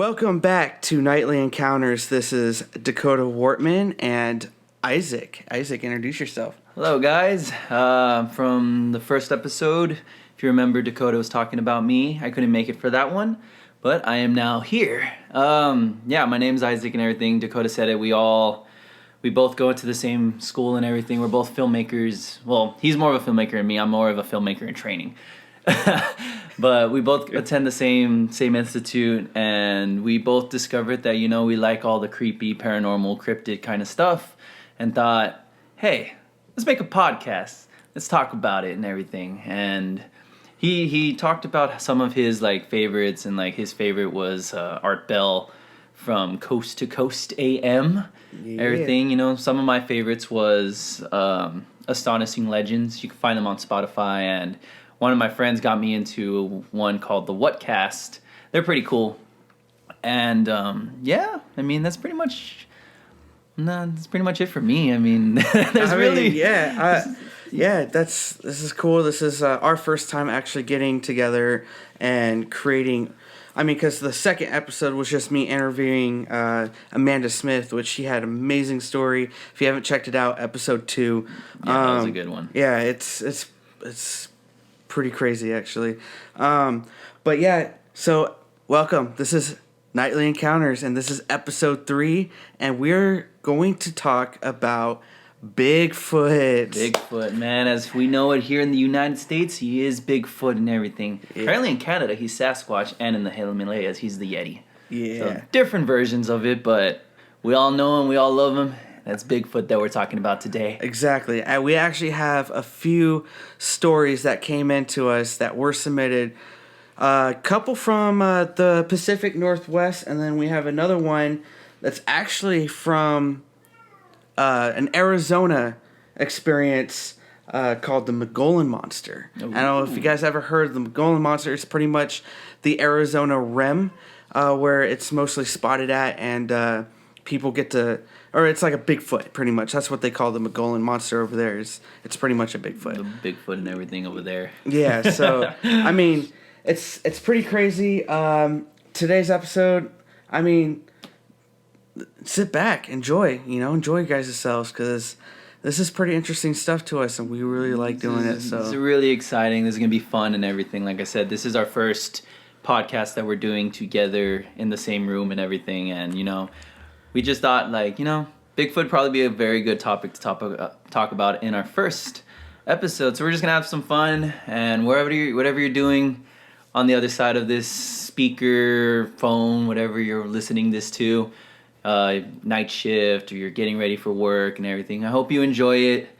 Welcome back to Nightly Encounters. This is Dakota Wortman and Isaac. Isaac, introduce yourself. Hello, guys. From the first episode, if you remember, Dakota was talking about me. I couldn't make it for that one, but I am now here. My name's Isaac and everything. Dakota said it. We both go to the same school and everything. We're both filmmakers. Well, he's more of a filmmaker than me. I'm more of a filmmaker in training. But we both attend the same institute, and we both discovered that, we like all the creepy, paranormal, cryptid kind of stuff, and thought, hey, let's make a podcast. Let's talk about it and everything. And he talked about some of his favorites, and his favorite was Art Bell from Coast to Coast AM. Yeah. Everything, some of my favorites was Astonishing Legends. You can find them on Spotify, and one of my friends got me into one called the Whatcast. They're pretty cool. And that's pretty much it for me. This is cool. This is our first time actually getting together and creating. Because the second episode was just me interviewing Amanda Smith, which she had an amazing story. If you haven't checked it out, episode 2. That was a good one. Yeah, it's pretty crazy, actually. So welcome. This is Nightly Encounters, and this is episode 3, and we're going to talk about Bigfoot. Bigfoot, man. As we know it here in the United States, he is Bigfoot and everything. Yeah. Apparently in Canada, he's Sasquatch, and in the Himalayas, he's the Yeti. Yeah. So different versions of it, but we all know him, we all love him. That's Bigfoot that we're talking about today. Exactly. And we actually have a few stories that came into us that were submitted. A couple from the Pacific Northwest, and then we have another one that's actually from an Arizona experience called the Mogollon Monster. Ooh. I don't know if you guys ever heard of the Mogollon Monster. It's pretty much the Arizona rim where it's mostly spotted at, and people get to... Or it's like a Bigfoot, pretty much. That's what they call the Mogollon Monster over there. It's pretty much a Bigfoot. The Bigfoot and everything over there. Yeah, so, it's pretty crazy. Today's episode, sit back, enjoy you guys yourselves, because this is pretty interesting stuff to us, and we really like doing it. So it's really exciting. This is going to be fun and everything. Like I said, this is our first podcast that we're doing together in the same room and everything, and, we just thought, Bigfoot probably be a very good topic to talk about in our first episode. So we're just going to have some fun, and whatever you're doing on the other side of this speaker, phone, whatever you're listening this to, night shift, or you're getting ready for work and everything, I hope you enjoy it,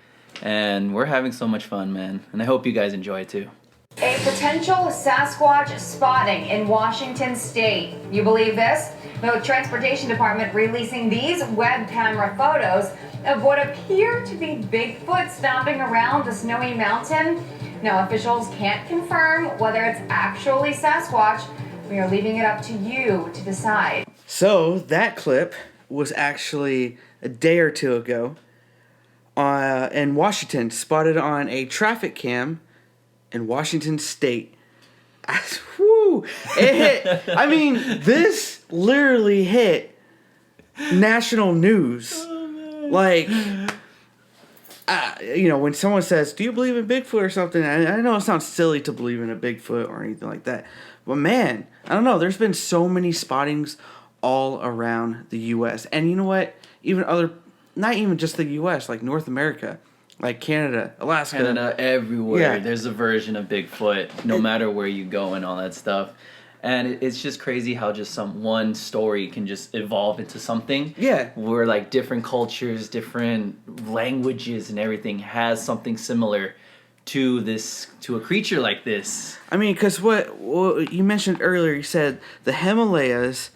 and we're having so much fun, man, and I hope you guys enjoy it too. A potential Sasquatch spotting in Washington State. You believe this? The Transportation Department releasing these web camera photos of what appear to be Bigfoot stomping around the snowy mountain. Now, officials can't confirm whether it's actually Sasquatch. We are leaving it up to you to decide. So, that clip was actually a day or two ago in Washington, spotted on a traffic cam in Washington State. Woo! It hit. This literally hit national news. Oh, man. When someone says, "Do you believe in Bigfoot or something?" I know it sounds silly to believe in a Bigfoot or anything like that, but man, I don't know. There's been so many spottings all around the U.S. And you know what? Not even just the U.S., like North America. Like Canada, Alaska. Canada, everywhere. Yeah. There's a version of Bigfoot, no matter where you go and all that stuff. And it's just crazy how just one story can just evolve into something. Yeah. Where different cultures, different languages and everything has something similar to a creature like this. Because what you mentioned earlier, you said the Himalayas,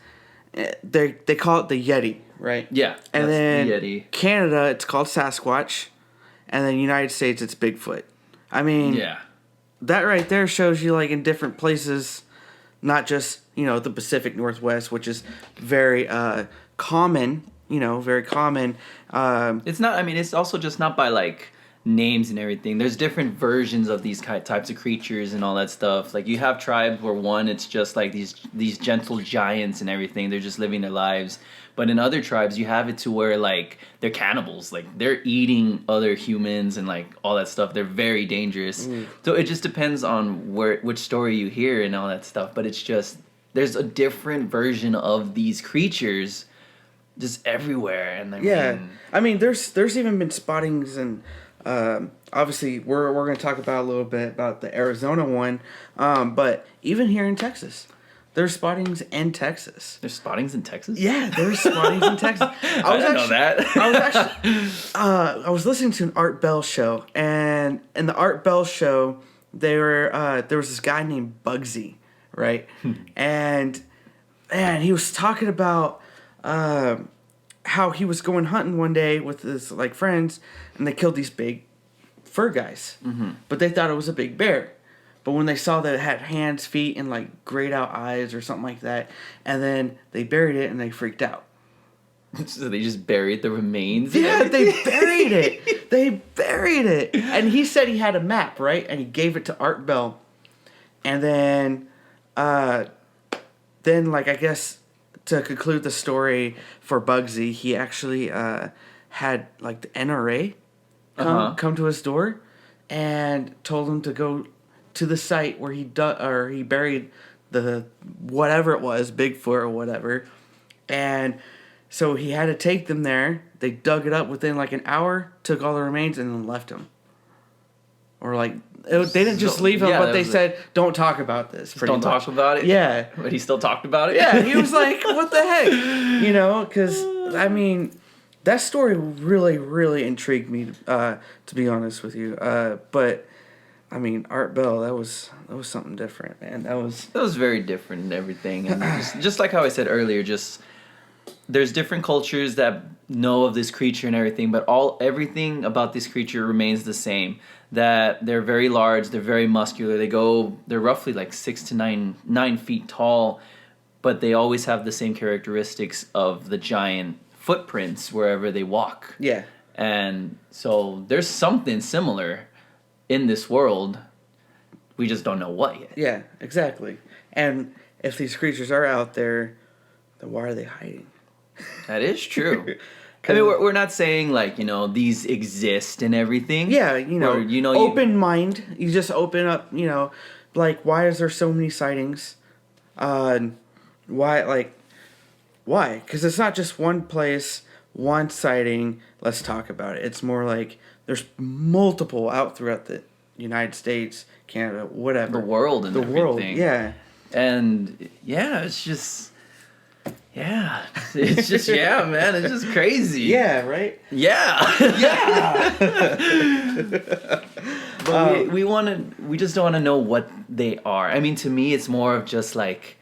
they call it the Yeti, right? Yeah, and then the Yeti. Canada, it's called Sasquatch. And then United States, it's Bigfoot. Yeah. That right there shows you, in different places, not just, the Pacific Northwest, which is very common, very common. It's not, it's also just not by, names and everything. There's different versions of these types of creatures and all that stuff. Like you have tribes where one, it's just like these gentle giants and everything. They're just living their lives. But in other tribes, you have it to where like they're cannibals. Like they're eating other humans and like all that stuff. They're very dangerous. So it just depends on which story you hear and all that stuff. But it's just there's a different version of these creatures just everywhere. And I mean, there's even been spottings and. Obviously, we're going to talk about a little bit about the Arizona one, but even here in Texas, there's spottings in Texas. There's spottings in Texas? Yeah, there's spottings in Texas. I didn't know that. I was listening to an Art Bell show, and in the Art Bell show, there was this guy named Bugsy, right? And he was talking about how he was going hunting one day with his like friends, and they killed these big fur guys. But they thought it was a big bear. But when they saw that it had hands, feet, and like grayed out eyes or something like that, and then they buried it and they freaked out. So they just buried the remains? Yeah, they buried it. They buried it. And he said he had a map, right? And he gave it to Art Bell. And then like I guess to conclude the story for Bugsy, he actually had like the NRA come to his door and told him to go to the site where he buried the whatever it was, Bigfoot or whatever. And so he had to take them there. They dug it up within like an hour, took all the remains, and then left him. Or like they didn't just leave him, but they said, "Don't talk about this." Don't talk about it. Yeah, but he still talked about it. Yeah, he was like, "What the heck?" You know, because I mean, that story really, really intrigued me. To be honest with you, but I mean, Art Bell, that was something different, man. That was very different and everything, and just like how I said earlier, just there's different cultures that know of this creature and everything, but everything about this creature remains the same. That they're very large, they're very muscular. They're roughly like 6 to 9 feet tall, but they always have the same characteristics of the giant footprints wherever they walk. Yeah. And so there's something similar in this world. We just don't know what yet. Yeah, exactly. And if these creatures are out there, then why are they hiding? That is true. I mean, we're not saying like, these exist and everything. Yeah, or, open mind. You just open up, like, why is there so many sightings? Why? Because it's not just one place, one sighting, let's talk about it. It's more like there's multiple out throughout the United States, Canada, whatever. The world and everything. World, yeah. And, yeah, it's just... Yeah, it's just man, it's just crazy. Yeah, right. Yeah, but we just don't want to know what they are. I mean, to me, it's more of just like,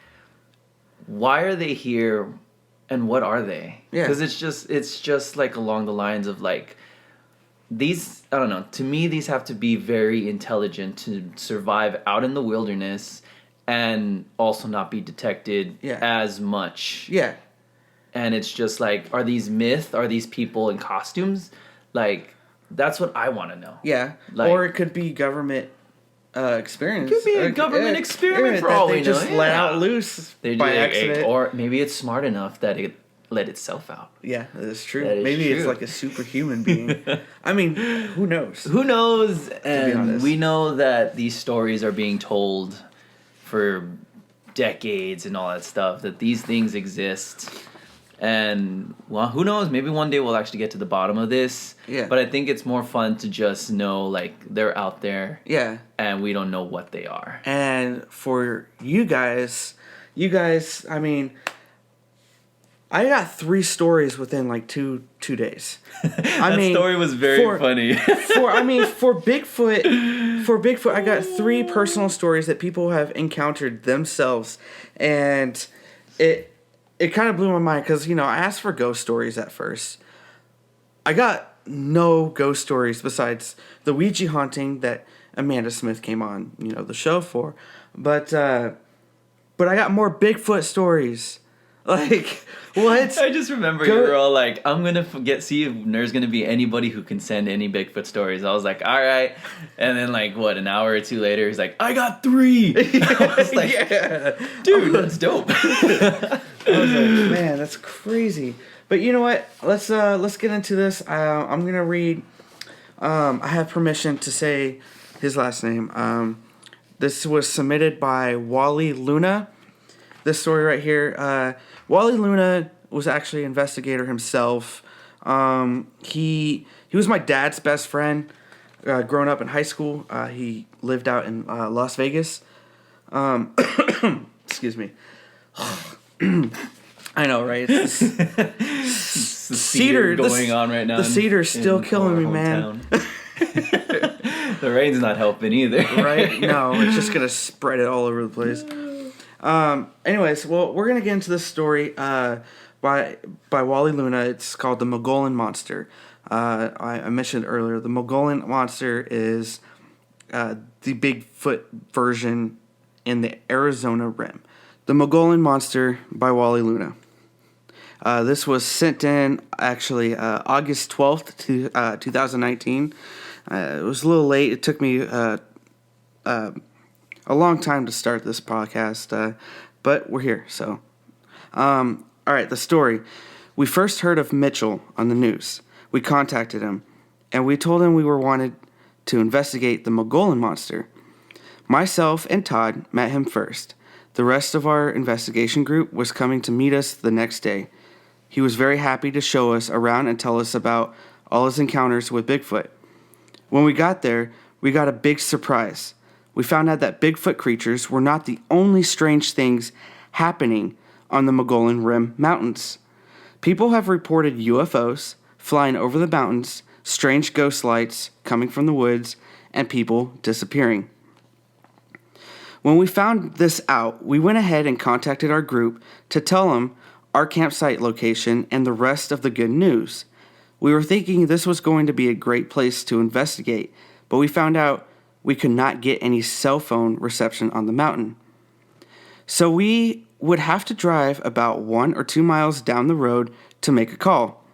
why are they here, and what are they? Yeah, because it's just like along the lines of like these. I don't know. To me, these have to be very intelligent to survive out in the wilderness. And also not be detected as much. Yeah. And it's just like, are these myth? Are these people in costumes? Like, that's what I want to know. Yeah. Like, or it could be government experience. It could be a government experiment for all we know. They just let out loose by accident. Or maybe it's smart enough that it let itself out. Yeah, that's true. Maybe it's like a superhuman being. I mean, who knows? Who knows? And we know that these stories are being told for decades and all that stuff, that these things exist. And, well, who knows? Maybe one day we'll actually get to the bottom of this. Yeah. But I think it's more fun to just know, like, they're out there. Yeah. And we don't know what they are. And for you guys, I mean, I got 3 stories within like two days. That story was very funny. For Bigfoot, I got 3 personal stories that people have encountered themselves, and it kind of blew my mind because I asked for ghost stories at first. I got no ghost stories besides the Ouija haunting that Amanda Smith came on the show for, but I got more Bigfoot stories. Like, what? I just remember you were all like, I'm going to see if there's going to be anybody who can send any Bigfoot stories. I was like, all right. And then like, an hour or two later, he's like, I got 3. I was like, dude, that's dope. I was like, man, that's crazy. But you know what? Let's get into this. I'm going to read. I have permission to say his last name. This was submitted by Wallie Luna. This story right here. Wallie Luna was actually an investigator himself. He was my dad's best friend growing up in high school. He lived out in Las Vegas. Excuse me. I know, right? It's the cedar going on right now. The cedar's still killing me, man. The rain's not helping either. Right? No, it's just going to spread it all over the place. Anyways, well, we're going to get into this story by Wallie Luna. It's called the Mogollon Monster. I mentioned earlier, the Mogollon Monster is the Bigfoot version in the Arizona Rim. The Mogollon Monster by Wallie Luna. This was sent in, actually, August 12th, 2019. It was a little late. It took me a long time to start this podcast, but we're here, so. All right, the story. We first heard of Mitchell on the news. We contacted him, and we told him we wanted to investigate the Mogollon Monster. Myself and Todd met him first. The rest of our investigation group was coming to meet us the next day. He was very happy to show us around and tell us about all his encounters with Bigfoot. When we got there, we got a big surprise. We found out that Bigfoot creatures were not the only strange things happening on the Mogollon Rim Mountains. People have reported UFOs flying over the mountains, strange ghost lights coming from the woods, and people disappearing. When we found this out, we went ahead and contacted our group to tell them our campsite location and the rest of the good news. We were thinking this was going to be a great place to investigate, but we found out we could not get any cell phone reception on the mountain. So we would have to drive about 1 or 2 miles down the road to make a call.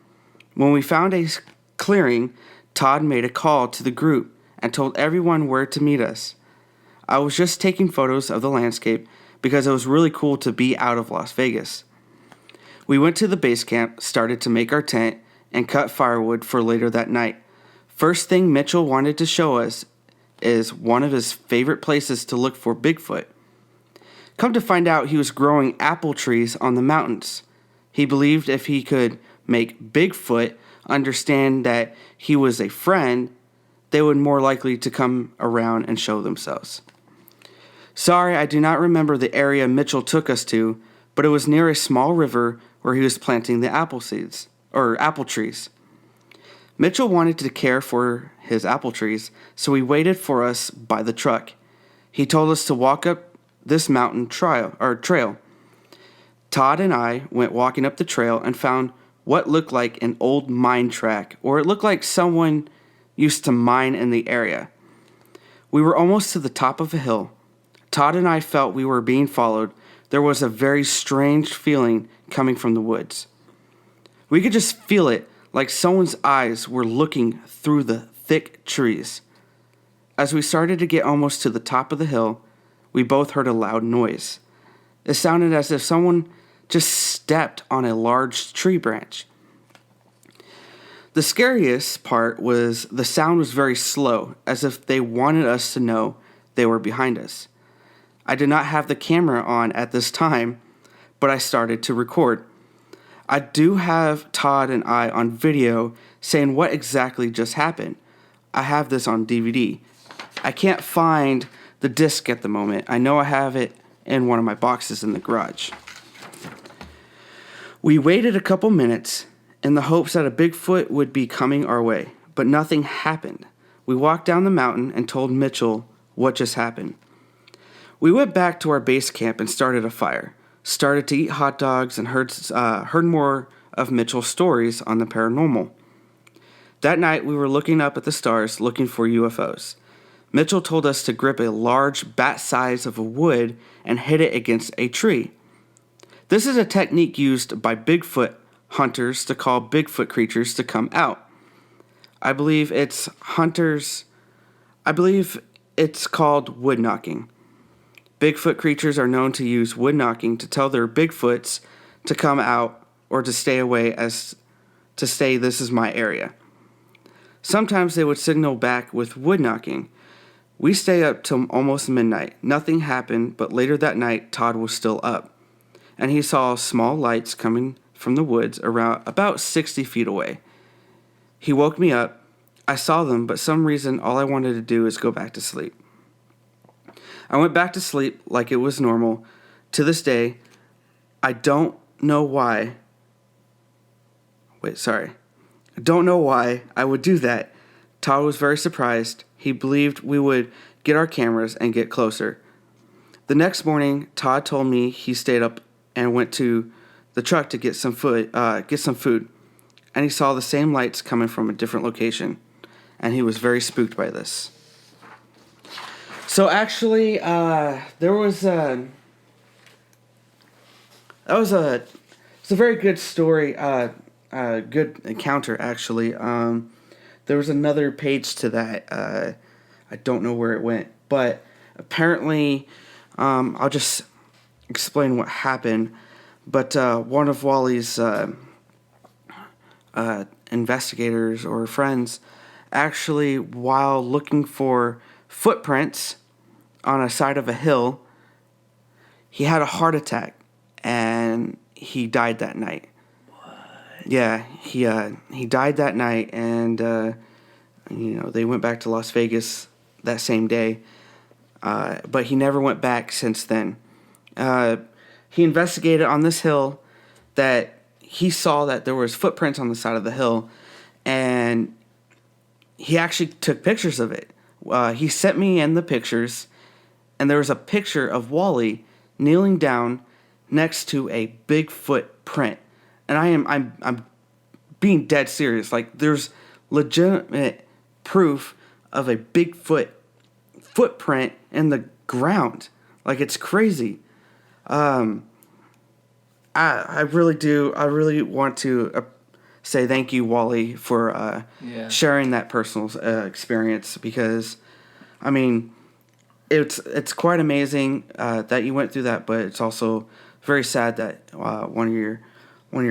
When we found a clearing, Todd made a call to the group and told everyone where to meet us. I was just taking photos of the landscape because it was really cool to be out of Las Vegas. We went to the base camp, started to make our tent, and cut firewood for later that night. First thing Mitchell wanted to show us is one of his favorite places to look for Bigfoot. Come to find out, he was growing apple trees on the mountains. He believed if he could make Bigfoot understand that he was a friend, they would more likely to come around and show themselves. Sorry, I do not remember the area Mitchell took us to, but it was near a small river where he was planting the apple trees. Mitchell wanted to care for his apple trees, so he waited for us by the truck. He told us to walk up this mountain trail. Todd and I went walking up the trail and found what looked like an old mine track, or it looked like someone used to mine in the area. We were almost to the top of a hill. Todd and I felt we were being followed. There was a very strange feeling coming from the woods. We could just feel it, like someone's eyes were looking through the thick trees. As we started to get almost to the top of the hill, we both heard a loud noise. It sounded as if someone just stepped on a large tree branch. The scariest part was the sound was very slow, as if they wanted us to know they were behind us. I did not have the camera on at this time, but I started to record. I do have Todd and I on video saying what exactly just happened. I have this on DVD. I can't find the disc at the moment. I know I have it in one of my boxes in the garage. We waited a couple minutes in the hopes that a Bigfoot would be coming our way, but nothing happened. We walked down the mountain and told Mitchell what just happened. We went back to our base camp and started a fire, started to eat hot dogs, and heard more of Mitchell's stories on the paranormal. That night, we were looking up at the stars, looking for UFOs. Mitchell told us to grip a large bat size of a wood and hit it against a tree. This is a technique used by Bigfoot hunters to call Bigfoot creatures to come out. I believe it's called wood knocking. Bigfoot creatures are known to use wood knocking to tell their Bigfoots to come out or to stay away, as to say, "This is my area." Sometimes they would signal back with wood knocking. We stay up till almost midnight. Nothing happened, but later that night, Todd was still up, and he saw small lights coming from the woods around about 60 feet away. He woke me up. I saw them, but some reason all I wanted to do is go back to sleep. I went back to sleep like it was normal. To this day, I don't know why. I don't know why I would do that. Todd was very surprised. He believed we would get our cameras and get closer. The next morning, Todd told me he stayed up and went to the truck to get some food, and he saw the same lights coming from a different location, and he was very spooked by this. So actually, it's a very good story, good encounter actually. There was another page to that. I don't know where it went, but apparently, I'll just explain what happened. But one of Wallie's investigators or friends, actually, while looking for footprints on a side of a hill, he had a heart attack and he died that night. What? Yeah, he died that night, and they went back to Las Vegas that same day, but he never went back since then. He investigated on this hill that he saw that there was footprints on the side of the hill, and he actually took pictures of it. He sent me in the pictures, and there was a picture of Wally kneeling down next to a Bigfoot print. And I'm being dead serious. Like, there's legitimate proof of a Bigfoot footprint in the ground. Like, it's crazy. I really want to say thank you, Wally, for sharing that personal experience, because, I mean, it's quite amazing that you went through that, but it's also very sad that one of your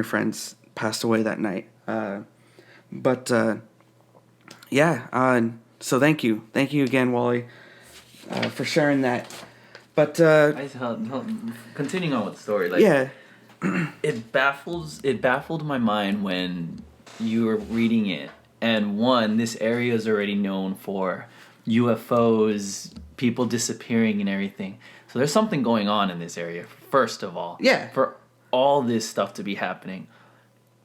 friends passed away that night. So thank you again, Wally, for sharing that. But continuing on with the story, it baffled my mind when you were reading it. And one, this area is already known for UFOs, people disappearing and everything. So there's something going on in this area, first of all. Yeah. For all this stuff to be happening.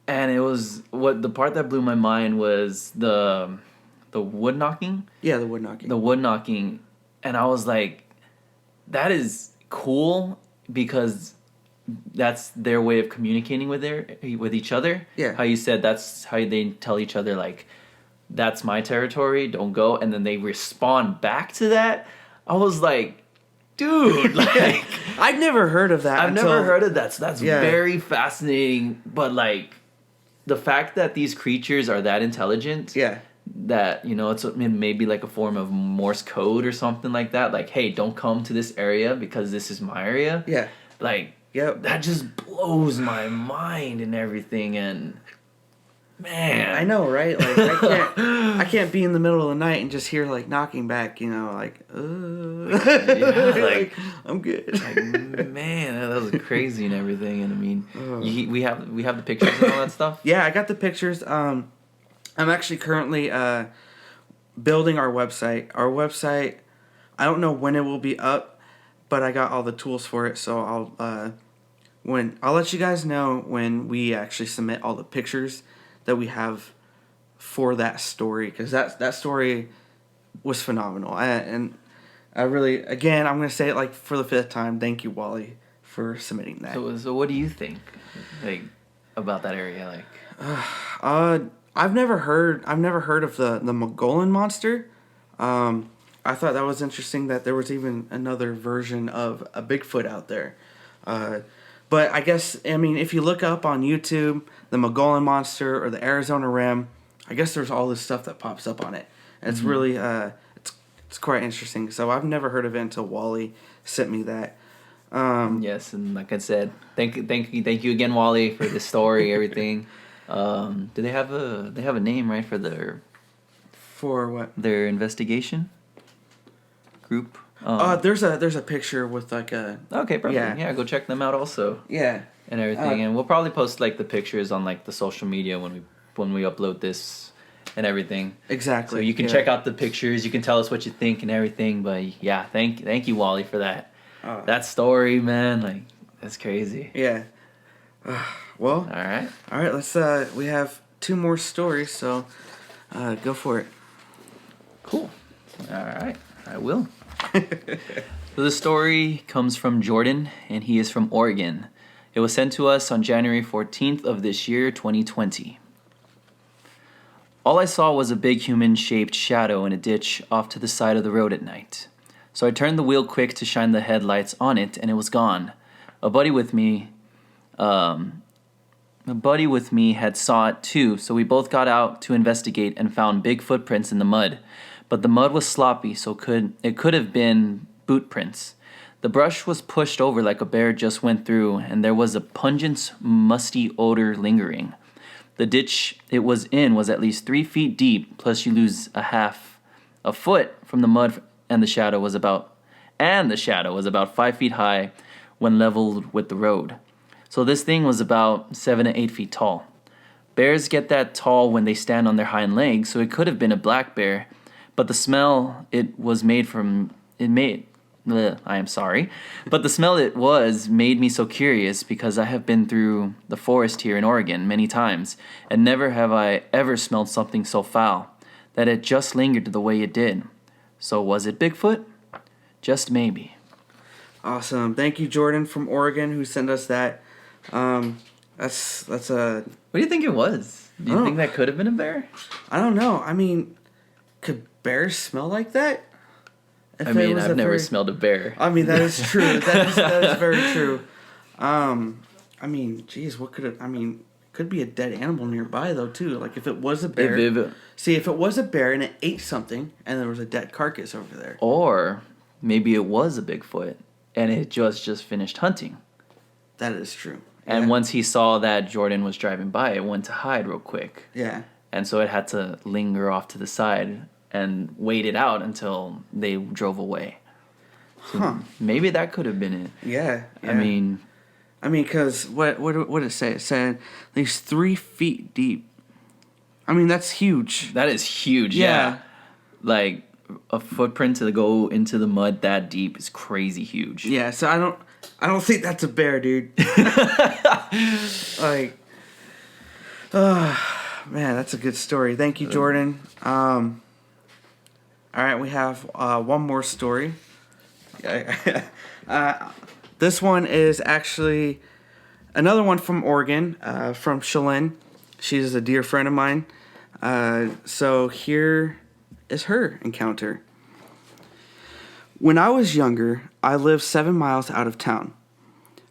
And the part that blew my mind was the wood knocking. Yeah, the wood knocking. The wood knocking. And I was like, that is cool, because that's their way of communicating with each other. Yeah. How you said that's how they tell each other, like, that's my territory, don't go. And then they respond back to that. I was like, dude, like, I'd never heard of that. I've never heard of that. So that's very fascinating. But, like, the fact that these creatures are that intelligent. Yeah. That, it's maybe like a form of Morse code or something like that. Like, hey, don't come to this area because this is my area. Yeah. Like, that just blows my mind and everything. And, man. I know, right? Like, I can't be in the middle of the night and just hear, like, knocking back, like, like, I'm good. Like, man, that was crazy and everything. And, I mean, we have the pictures and all that stuff? Yeah, I got the pictures. I'm actually currently building our website. Our website, I don't know when it will be up, but I got all the tools for it. So I'll let you guys know when we actually submit all the pictures that we have for that story, because that story was phenomenal. And I really, again, I'm gonna say it like for the 5th time. Thank you, Wally, for submitting that. So what do you think, like, about that area? Like, I've never heard of the Mogollon monster. I thought that was interesting that there was even another version of a Bigfoot out there. But I guess, I mean, if you look up on YouTube, the Mogollon Monster or the Arizona Rim, I guess there's all this stuff that pops up on it. And it's really, it's quite interesting. So I've never heard of it until Wally sent me that. Yes, and like I said, thank you again, Wally, for the story, everything. Do they have a name, right, for For what? their investigation group? There's a picture with like a... Okay, perfect. Yeah, go check them out also. Yeah. And everything, and we'll probably post like the pictures on like the social media when we upload this and everything. Exactly. So you can check out the pictures. You can tell us what you think and everything. But yeah, thank you, Wally, for that. That story, man, like that's crazy. Yeah. Well. All right. Let's. We have 2 more stories, so go for it. Cool. All right, I will. So the story comes from Jordan, and he is from Oregon. It was sent to us on January 14th of this year, 2020. All I saw was a big human-shaped shadow in a ditch off to the side of the road at night. So I turned the wheel quick to shine the headlights on it, and it was gone. A buddy with me had saw it too, so we both got out to investigate and found big footprints in the mud. But the mud was sloppy, so it could have been boot prints. The brush was pushed over like a bear just went through, and there was a pungent, musty odor lingering. The ditch it was in was at least 3 feet deep, plus you lose a foot from the mud, and the shadow was about 5 feet high when leveled with the road. So this thing was about 7 to 8 feet tall. Bears get that tall when they stand on their hind legs, so it could have been a black bear, but the smell it made me so curious because I have been through the forest here in Oregon many times, and never have I ever smelled something so foul, that it just lingered the way it did. So was it Bigfoot? Just maybe. Awesome. Thank you, Jordan from Oregon, who sent us that. That's a... What do you think it was? Do you think that could have been a bear? I don't know. I mean, could bears smell like that? I've never smelled a bear. I mean, that is true. that is very true. I mean, geez, what could it... I mean, it could be a dead animal nearby, though, too. Like, if it was a bear... if it was a bear and it ate something, and there was a dead carcass over there. Or maybe it was a Bigfoot, and it just finished hunting. That is true. And once he saw that Jordan was driving by, it went to hide real quick. Yeah. And so it had to linger off to the side and wait it out until they drove away. So maybe that could have been it. Yeah. I mean, because what did it say? It said at least 3 feet deep. I mean, that's huge. That is huge. Yeah. Like a footprint to go into the mud that deep is crazy huge. Yeah. So I don't think that's a bear, dude. Like, man, that's a good story. Thank you, Jordan. All right, we have one more story. This one is actually another one from Oregon, from Shalyn. She's a dear friend of mine. So here is her encounter. When I was younger, I lived 7 miles out of town.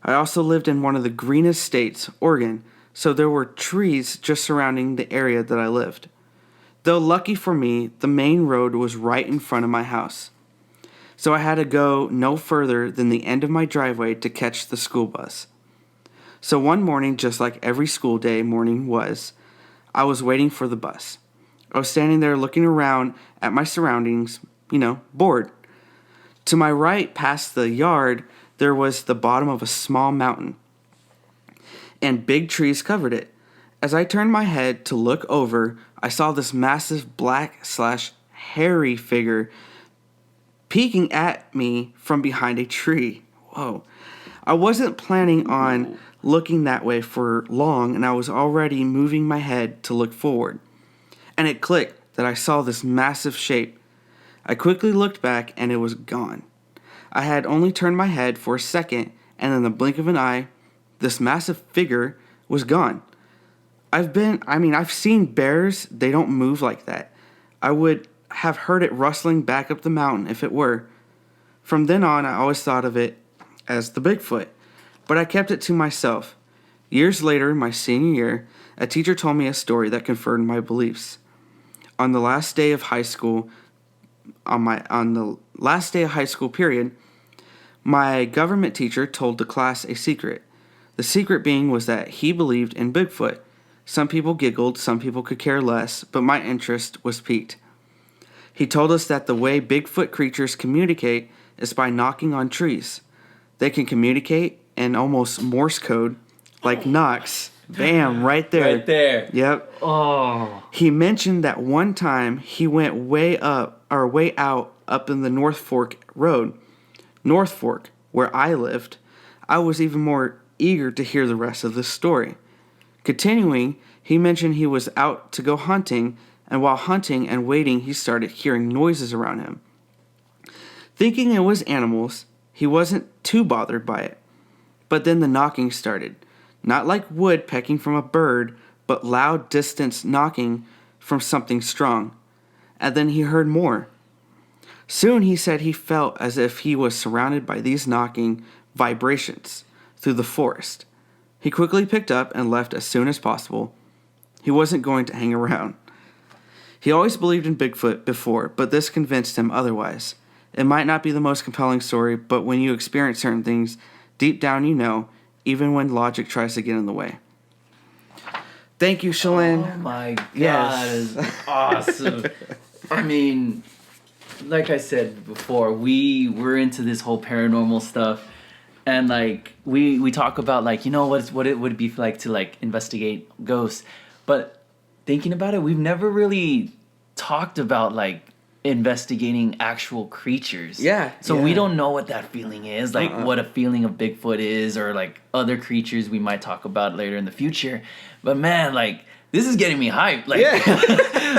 I also lived in one of the greenest states, Oregon, so there were trees just surrounding the area that I lived. Though lucky for me, the main road was right in front of my house. So I had to go no further than the end of my driveway to catch the school bus. So one morning, just like every school day morning was, I was waiting for the bus. I was standing there looking around at my surroundings, bored. To my right, past the yard, there was the bottom of a small mountain, and big trees covered it. As I turned my head to look over, I saw this massive black/hairy figure peeking at me from behind a tree. Whoa. I wasn't planning on looking that way for long, and I was already moving my head to look forward. And it clicked that I saw this massive shape. I quickly looked back, and it was gone. I had only turned my head for a second, and in the blink of an eye, this massive figure was gone. I've seen bears, they don't move like that. I would have heard it rustling back up the mountain if it were. From then on, I always thought of it as the Bigfoot. but I kept it to myself. Years later, my senior year, a teacher told me a story that confirmed my beliefs. On the last day of high school, period, my government teacher told the class a secret. The secret being was that he believed in Bigfoot. Some people giggled, some people could care less, but my interest was piqued. He told us that the way Bigfoot creatures communicate is by knocking on trees. They can communicate in almost Morse code, like knocks. Bam, right there. Right there. Yep. Oh. He mentioned that one time he went way out in the North Fork Road. North Fork, where I lived. I was even more eager to hear the rest of this story. Continuing, he mentioned he was out to go hunting, and while hunting and waiting, he started hearing noises around him. Thinking it was animals, he wasn't too bothered by it. But then the knocking started. Not like wood pecking from a bird, but loud, distant knocking from something strong. And then he heard more. Soon he said he felt as if he was surrounded by these knocking vibrations through the forest. He quickly picked up and left as soon as possible. He wasn't going to hang around. He always believed in Bigfoot before, but this convinced him otherwise. It might not be the most compelling story, but when you experience certain things, deep down you know, even when logic tries to get in the way. Thank you, Shalyn. Oh my God, Yes. it's awesome. I mean, like I said before, we're into this whole paranormal stuff, and like we talk about like, you know, what it would be like to like investigate ghosts, but thinking about it, we've never really talked about like investigating actual creatures. Yeah. So we don't know what that feeling is, like what a feeling of Bigfoot is, or like other creatures we might talk about later in the future. But man, like this is getting me hyped. Like,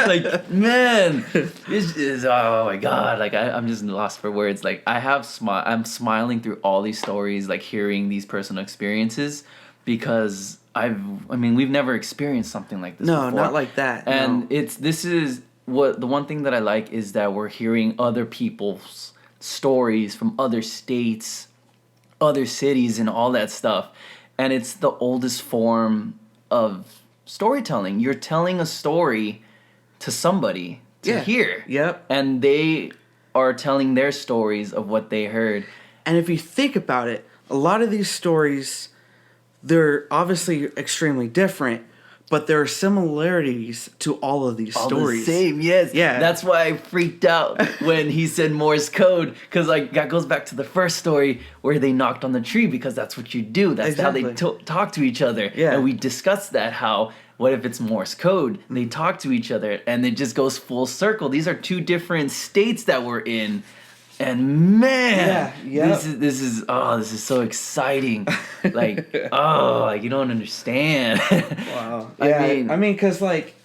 like man, this is, oh my God. Like I'm just lost for words. Like I'm smiling through all these stories, like hearing these personal experiences, because we've never experienced something like this before. No, not like that. And no. this is what the one thing that I like is that we're hearing other people's stories from other states, other cities, and all that stuff. And it's the oldest form of storytelling. You're telling a story to somebody to hear. Yep. And they are telling their stories of what they heard. And if you think about it, a lot of these stories, they're obviously extremely different, but there are similarities to all of these stories. The same, yes. Yeah. That's why I freaked out when he said Morse code, because like that goes back to the first story where they knocked on the tree, because that's what you do. That's exactly. how they talk to each other. Yeah. And we discussed that, how what if it's Morse code? They talk to each other, and it just goes full circle. These are two different states that we're in. And man, this is so exciting. Like, like you don't understand. Wow. Yeah, I mean, because, like,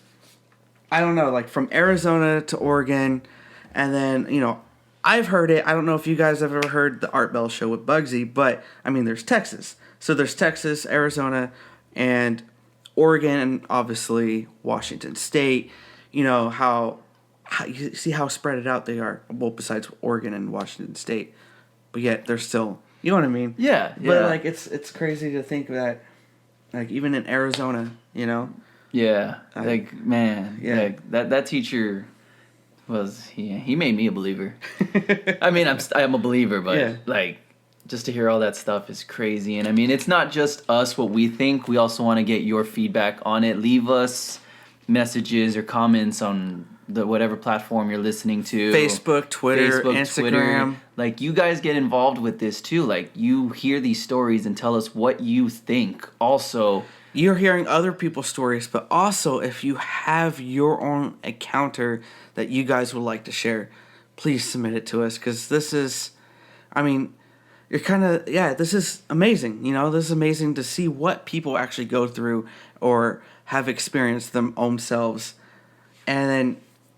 I don't know, like, from Arizona to Oregon, and then, you know, I've heard it. I don't know if you guys have ever heard the Art Bell Show with Bugsy, but, I mean, there's Texas. So there's Texas, Arizona, and Oregon, and obviously Washington State. You know, how you see how spread it out they are. Well, besides Oregon and Washington State. But yet, they're still, you know what I mean? Yeah. But, like, it's crazy to think that, like, even in Arizona, you know? Yeah. Like, man. Yeah. Like, that teacher he made me a believer. I mean, I'm a believer, but, like, just to hear all that stuff is crazy. And, I mean, it's not just us, what we think. We also want to get your feedback on it. Leave us messages or comments on the whatever platform you're listening to. Facebook, Twitter, Instagram. Like, you guys get involved with this too. Like, you hear these stories and tell us what you think. Also, you're hearing other people's stories, but also if you have your own encounter that you guys would like to share, please submit it to us, because this is, I mean, you're kind of, this is amazing. You know, this is amazing to see what people actually go through or have experienced them own selves. And then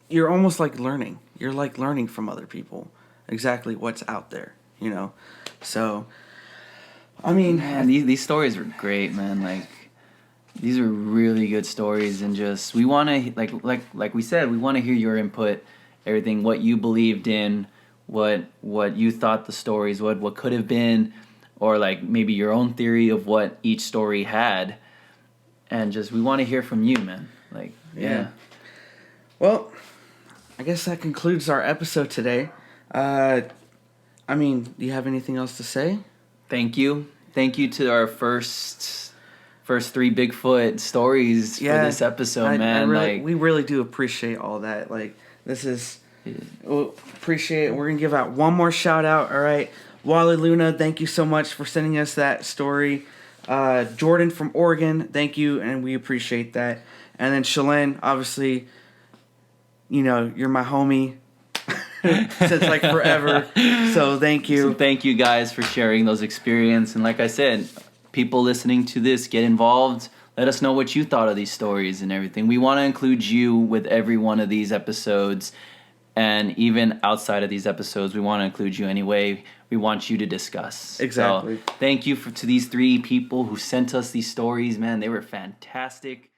you're almost like learning. You're like learning from other people exactly what's out there, you know? So, I mean... Man, these stories are great, man. Like, these are really good stories, and just, we want to, like we said, we want to hear your input, everything, what you believed in, what you thought the stories, what could have been. or like maybe your own theory of what each story had. And just, we want to hear from you, man. Like, yeah. Well, I guess that concludes our episode today. Do you have anything else to say? Thank you to our first 3 Bigfoot stories for this episode, man. We really do appreciate all that. Like, this is, we'll appreciate it. We're gonna give out one more shout out. All right, Wallie Luna, thank you so much for sending us that story. Jordan from Oregon, thank you, and we appreciate that. And then Shalyn, obviously, you're my homie since like forever. So thank you. So thank you guys for sharing those experiences. And like I said, people listening to this, get involved. Let us know what you thought of these stories and everything. We want to include you with every one of these episodes. And even outside of these episodes, we want to include you anyway. We want you to discuss. Exactly. So thank you to these 3 people who sent us these stories, man. They were fantastic.